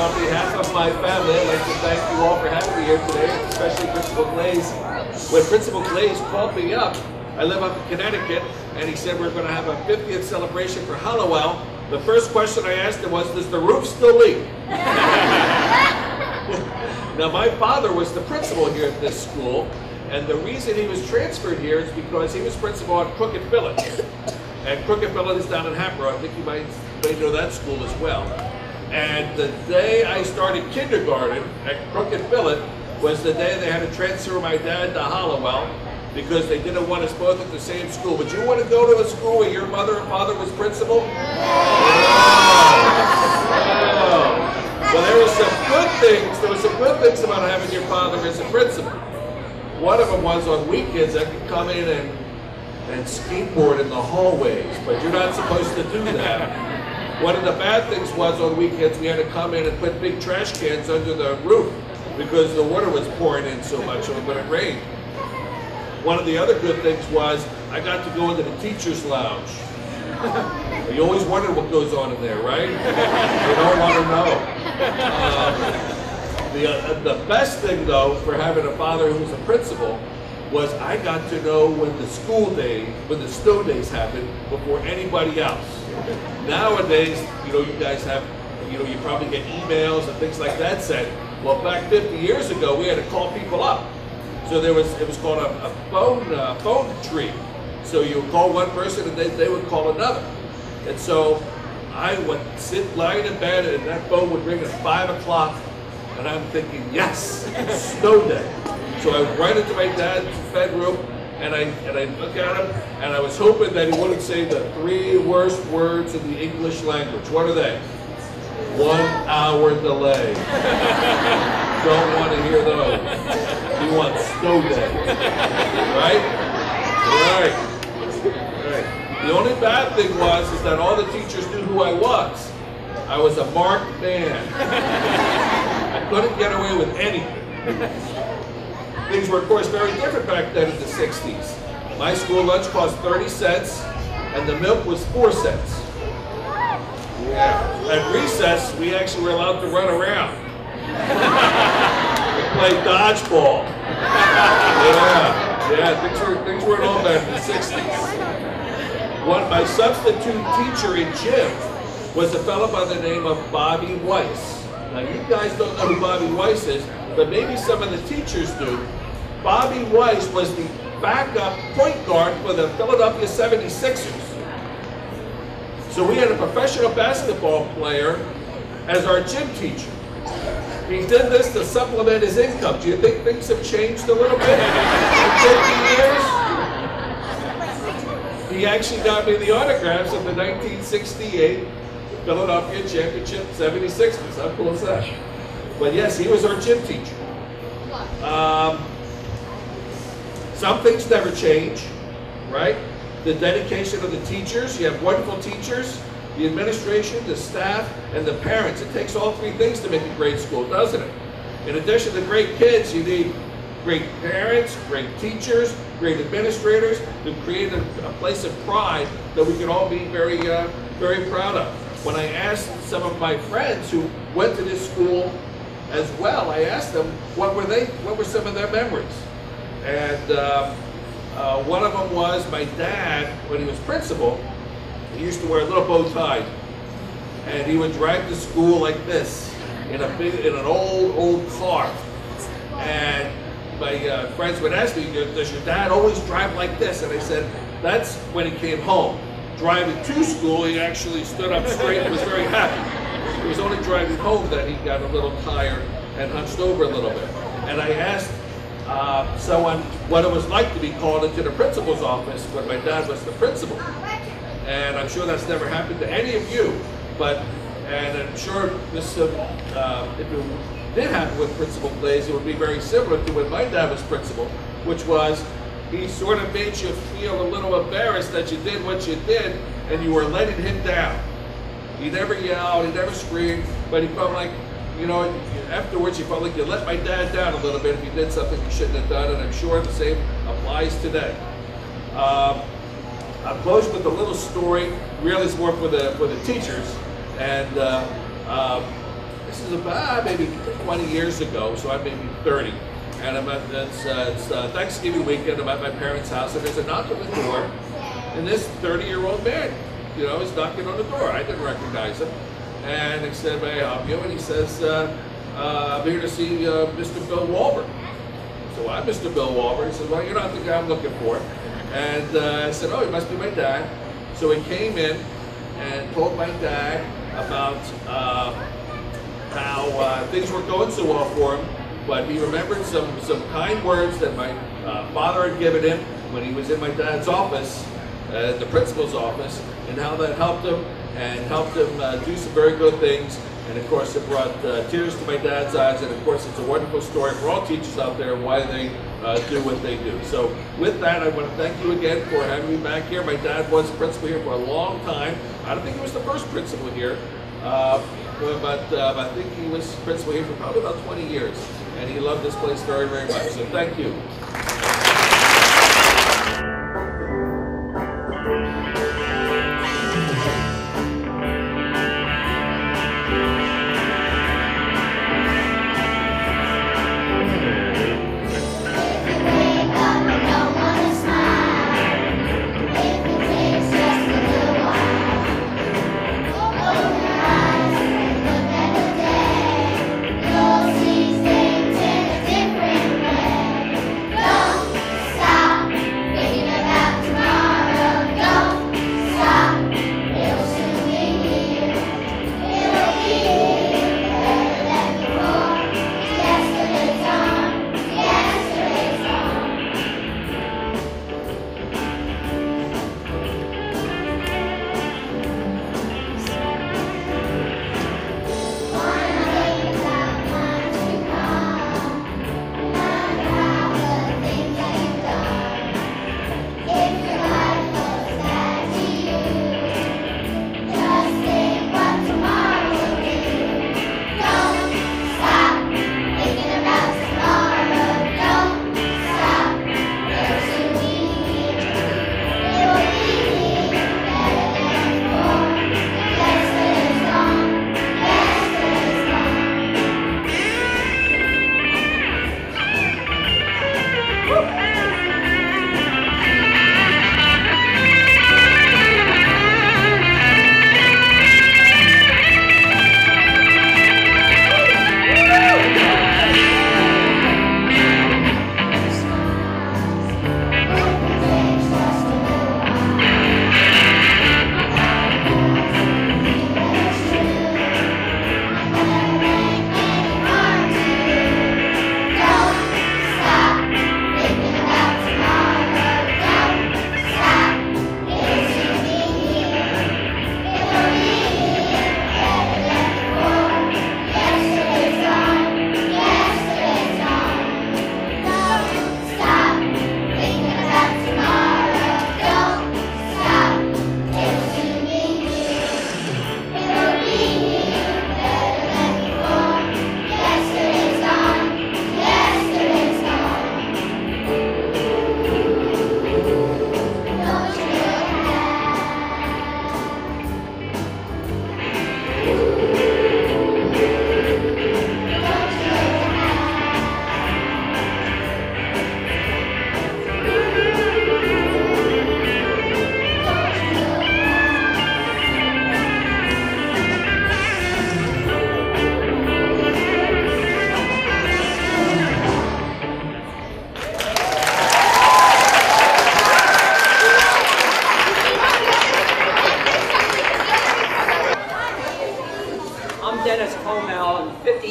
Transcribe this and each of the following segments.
on behalf of my family, I'd like to thank you all for having me here today, especially Principal Glaze. When Principal Glaze called me up, I live up in Connecticut, and he said we're going to have a 50th celebration for Hallowell. The first question I asked him was, does the roof still leak? Now, my father was the principal here at this school, and the reason he was transferred here is because he was principal at Crooked Village. And Crooked Village is down in Hatboro. I think you might know that school as well. And the day I started kindergarten at Crooked Village was the day they had to transfer my dad to Hallowell because they didn't want us both at the same school. Would you want to go to a school where your mother and father was principal? Oh. Well, there were some good things. There were some good things about having your father as a principal. One of them was on weekends I could come in and skateboard in the hallways, but you're not supposed to do that. One of the bad things was on weekends we had to come in and put big trash cans under the roof because the water was pouring in so much when it rained. One of the other good things was I got to go into the teacher's lounge. You always wonder what goes on in there, right? You don't want to know. The best thing, though, for having a father who was a principal was I got to know when the snow days happened before anybody else. Nowadays, you guys have, you probably get emails and things like that sent. Well, back 50 years ago, we had to call people up. So it was called a phone tree. So you would call one person and they would call another. And so I would lying in bed and that phone would ring at 5 o'clock and I'm thinking, yes, it's snow day. So I went right into my dad's bedroom and I looked at him and I was hoping that he wouldn't say the 3 worst words in the English language. What are they? 1 hour delay. Don't want to hear those. You want snow day. Right? Right. The only bad thing is that all the teachers knew who I was. I was a marked man. I couldn't get away with anything. Things were, of course, very different back then in the 60s. My school lunch cost 30 cents, and the milk was 4 cents. Yeah. At recess, we actually were allowed to run around. We played dodgeball. Yeah, things weren't all bad in the 60s. My substitute teacher in gym was a fellow by the name of Bobby Weiss. Now, you guys don't know who Bobby Weiss is, but maybe some of the teachers do. Bobby Weiss was the backup point guard for the Philadelphia 76ers. So we had a professional basketball player as our gym teacher. He did this to supplement his income. Do you think things have changed a little bit in 50 years? He actually got me the autographs of the 1968 Philadelphia Championship 76ers. How cool is that? But yes, he was our gym teacher. Some things never change, right? The dedication of the teachers. You have wonderful teachers, the administration, the staff, and the parents. It takes all 3 things to make a great school, doesn't it? In addition to great kids, you need great parents, great teachers, great administrators to create a place of pride that we can all be very, very proud of. When I asked some of my friends who went to this school as well, I asked them what were some of their memories. And one of them was my dad, when he was principal, he used to wear a little bow tie. And he would drive to school like this, in an old car. And my friends would ask me, does your dad always drive like this? And I said, that's when he came home. Driving to school, he actually stood up straight and was very happy. It was only driving home that he got a little tired and hunched over a little bit. And I asked someone what it was like to be called into the principal's office when my dad was the principal. And I'm sure that's never happened to any of you, and I'm sure this, if it did happen with Principal Glaze, it would be very similar to when my dad was principal, which was he sort of made you feel a little embarrassed that you did what you did and you were letting him down. He never yelled, he never screamed, but he felt like, afterwards he felt like you let my dad down a little bit if he did something he shouldn't have done, and I'm sure the same applies today. I'll close with a little story. Really, it's more for the teachers, and this is is about maybe 20 years ago, so I'm maybe 30. And it's Thanksgiving weekend. I'm at my parents' house, and there's a knock on the door, and this 30-year-old man, you know, is knocking on the door. I didn't recognize him, and he said, "May I help you?" And he says, "I'm here to see Mr. Bill Walber." So I'm Mr. Bill Walber. He said, "Well, you're not the guy I'm looking for." And I said, "Oh, he must be my dad." So he came in and told my dad about how things weren't going so well for him. But he remembered some kind words that my father had given him when he was in my dad's office, the principal's office, and how that helped him and helped him do some very good things. And of course, it brought tears to my dad's eyes. And of course, it's a wonderful story for all teachers out there why they do what they do. So with that, I want to thank you again for having me back here. My dad was principal here for a long time. I don't think he was the first principal here, but I think he was principal here for probably about 20 years. And he loved this place very, very much. So thank you.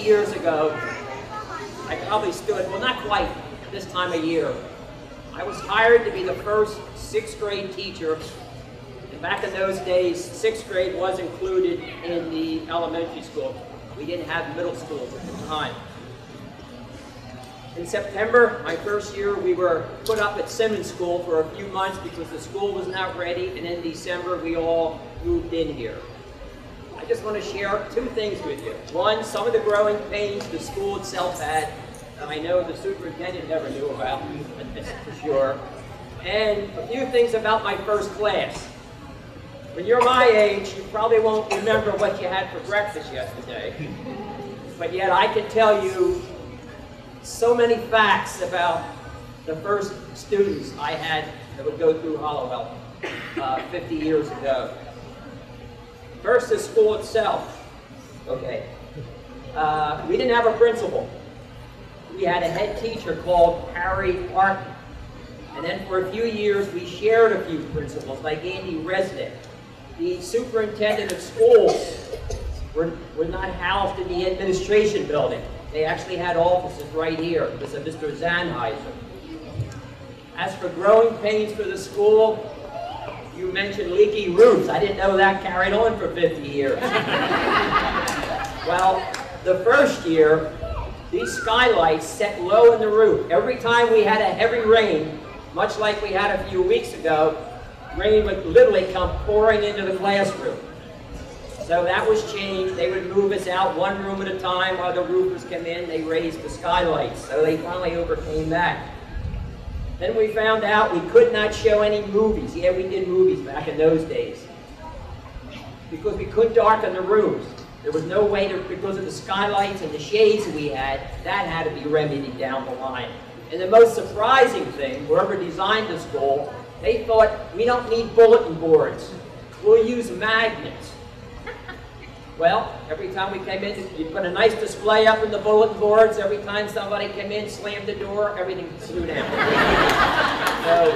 Years ago, I probably stood, well, not quite this time of year. I was hired to be the first 6th grade teacher. And back in those days, 6th grade was included in the elementary school. We didn't have middle schools at the time. In September, my first year, we were put up at Simmons School for a few months because the school was not ready, and in December, we all moved in here. I just want to share 2 things with you. One, some of the growing pains the school itself had, that I know the superintendent never knew about, that's for sure. And a few things about my first class. When you're my age, you probably won't remember what you had for breakfast yesterday. But yet I can tell you so many facts about the first students I had that would go through Hallowell 50 years ago. First, the school itself. Okay. We didn't have a principal. We had a head teacher called Harry Martin. And then for a few years, we shared a few principals, like Andy Resnick. The superintendent of schools were not housed in the administration building. They actually had offices right here. This is Mr. Zanheiser. As for growing pains for the school, you mentioned leaky roofs. I didn't know that carried on for 50 years. Well, the first year, these skylights set low in the roof. Every time we had a heavy rain, much like we had a few weeks ago, rain would literally come pouring into the classroom. So that was changed. They would move us out one room at a time while the roofers came in. They raised the skylights. So they finally overcame that. Then we found out we could not show any movies. Yeah, we did movies back in those days. Because we couldn't darken the rooms. There was no way to, because of the skylights and the shades we had, that had to be remedied down the line. And the most surprising thing, whoever designed the school, they thought, we don't need bulletin boards. We'll use magnets. Well, every time we came in, you put a nice display up in the bulletin boards. Every time somebody came in, slammed the door, everything flew down. So